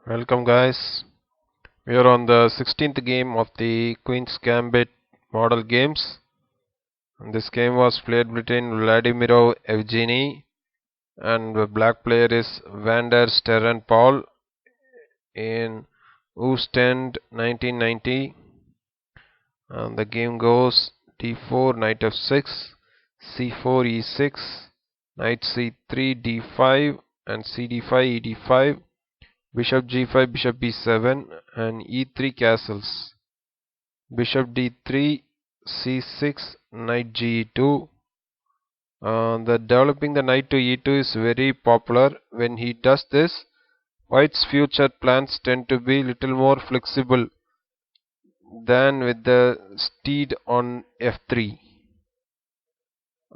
Welcome guys. We are on the 16th game of the Queen's Gambit model games. And this game was played between Vladimiro Evgeny and the black player is Vander Sterren Paul in Oostend 1990. And the game goes d4 knight f6, c4 e6, knight c3 d5 and cd5 ed5, bishop g5 bishop b7 and e3 castles, bishop d3 c6 knight ge2. The developing the knight to e2 is very popular. When he does this, white's future plans tend to be little more flexible than with the steed on f3.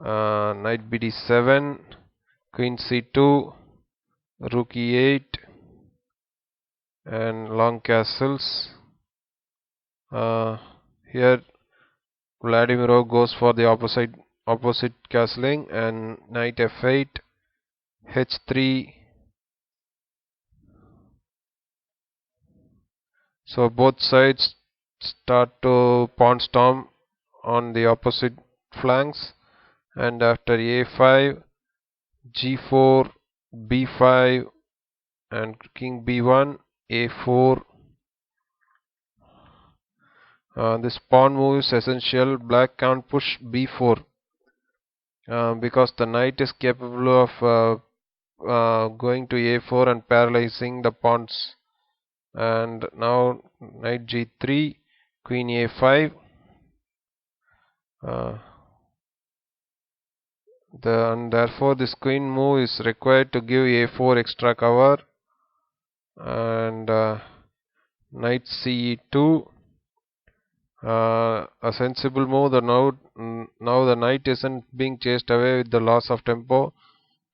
Knight bd7, queen c2, rook e8 and long castles. Here Vladimiro goes for the opposite castling and knight f8, h3. So both sides start to pawn storm on the opposite flanks, and after a5, g4, b5 and king b1, a4. This pawn move is essential. Black can't push b4 because the knight is capable of going to a4 and paralyzing the pawns. And now knight g3, queen a5. And therefore this queen move is required to give a4 extra cover. And knight ce2, a sensible move. Now the knight isn't being chased away with the loss of tempo,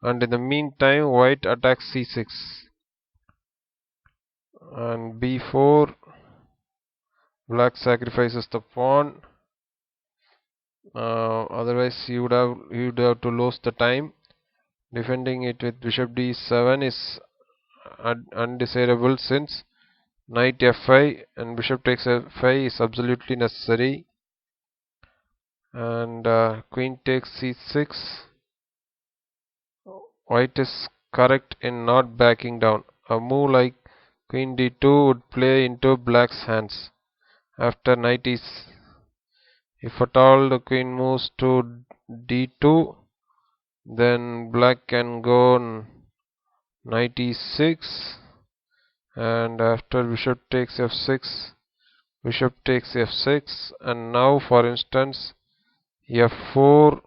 and in the meantime white attacks c6 and b4. Black sacrifices the pawn. Otherwise you would have to lose the time. Defending it with bishop d7 is undesirable, since knight f5 and bishop takes f5 is absolutely necessary. And queen takes c6. White is correct in not backing down. A move like queen d2 would play into black's hands. After knight is, if at all the queen moves to d2, then black can go knight e6, and after bishop takes f6, bishop takes f6, and now for instance f4.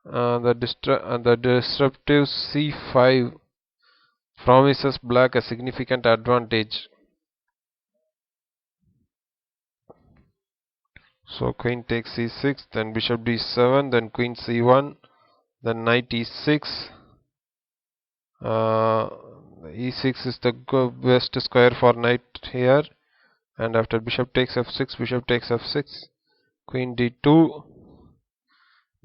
The disruptive c5 promises black a significant advantage. So queen takes c6, then bishop d7, then queen c1, then knight e6. E6 is the best square for knight here, and after bishop takes f6, bishop takes f6, queen d2.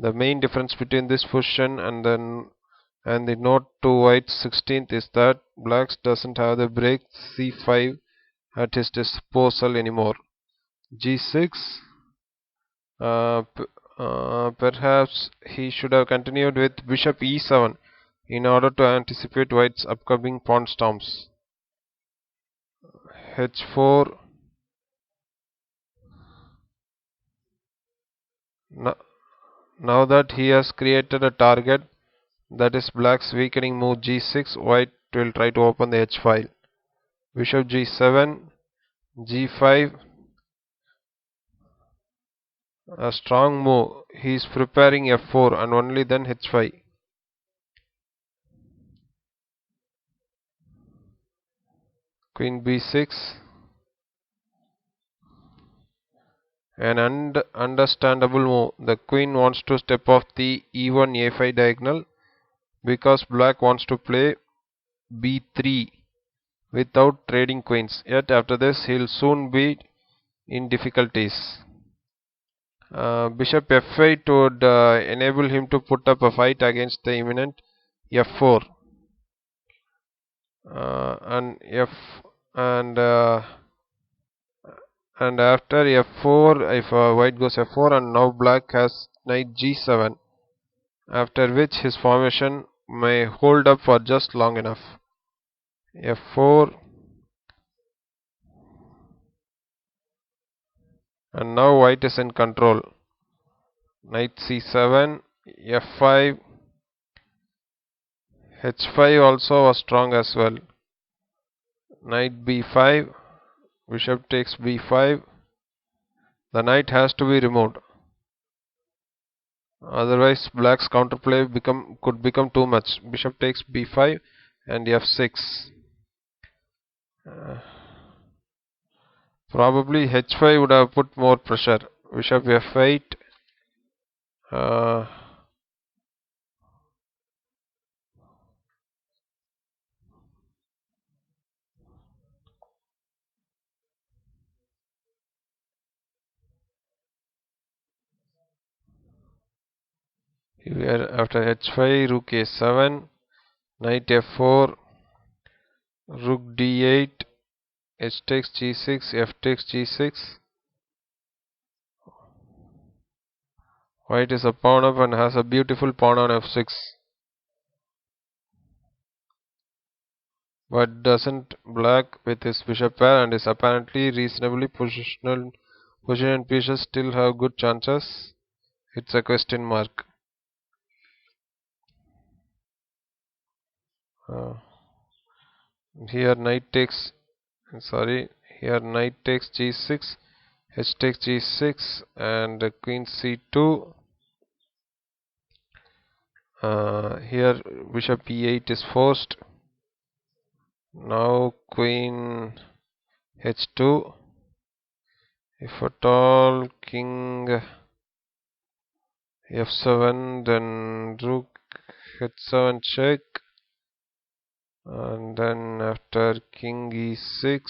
The main difference between this position and the note to white's 16th is that black doesn't have the break c5 at his disposal anymore. g6. Perhaps he should have continued with bishop e7 in order to anticipate white's upcoming pawn storms. h4. Now that he has created a target, that is black's weakening move g6, white will try to open the h file. Bishop g7, g5. A strong move. He is preparing f4 and only then h5. Queen b6. An understandable move. The queen wants to step off the e1 a5 diagonal because black wants to play b3 without trading queens. Yet after this he'll soon be in difficulties. Bishop f8 would enable him to put up a fight against the imminent f4. and f and and after f4, if white goes f4, and now black has knight g7, after which his formation may hold up for just long enough. f4, and now white is in control. Knight c7, f5, h5 also was strong as well. Knight b5, bishop takes b5. The knight has to be removed. Otherwise, black's counterplay could become too much. Bishop takes b5 and f6. Probably h5 would have put more pressure. Bishop f8. Here after h5, rook a7, knight f4, rook d8, h takes g6, f takes g6. White is a pawn up and has a beautiful pawn on f6. But doesn't black with his bishop pair and is apparently reasonably positional. Position pieces still have good chances. It's a question mark. Uh, here knight takes, sorry, here knight takes g6, h takes g6, and queen c2. Here bishop e8 is forced. Now queen h2. If at all king f7, then rook h7 check, and then after king e6,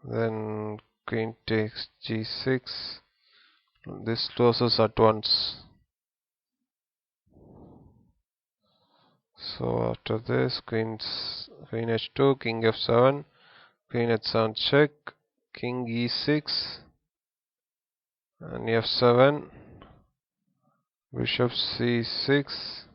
then queen takes g6. This closes at once. So after this, queen h2, king f7, queen h7 check, king e6, and f7, bishop c6.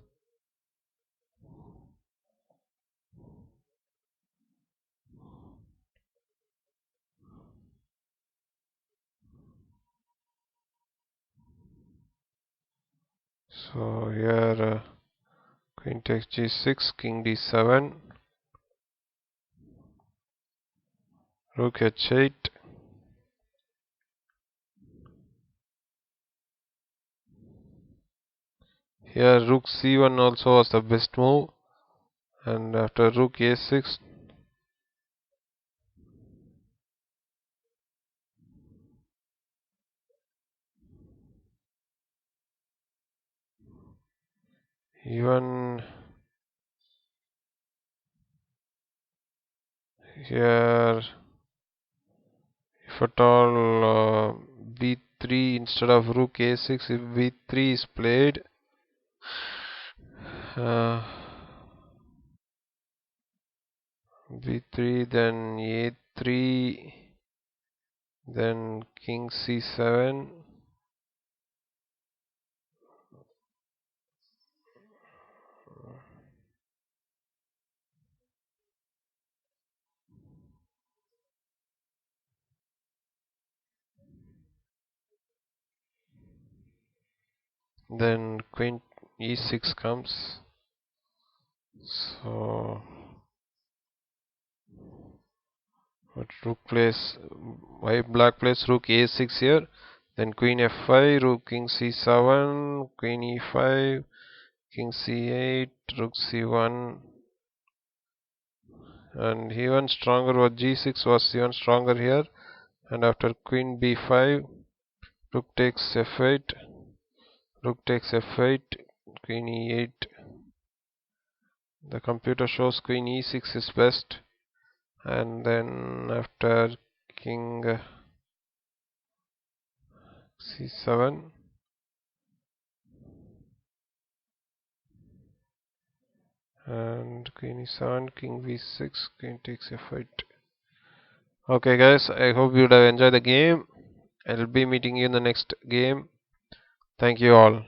So here queen takes g6, king d7, rook h8. Here rook c1 also was the best move, and after rook a6, even here, if at all b3 instead of rook a6, if b3 is played, b3, then a3, then king c7, then queen e6 comes. So what rook plays, white black plays rook a6 here, then queen f5, rook king c7, queen e5, king c8, rook c1, and even stronger was g6 was even stronger here, and after queen b5, rook takes f8, rook takes f8, queen e8. The computer shows queen e6 is best, and then after king c7, And queen e7, king v6, queen takes f8. Okay guys, I hope you would have enjoyed the game. I'll be meeting you in the next game. Thank you all.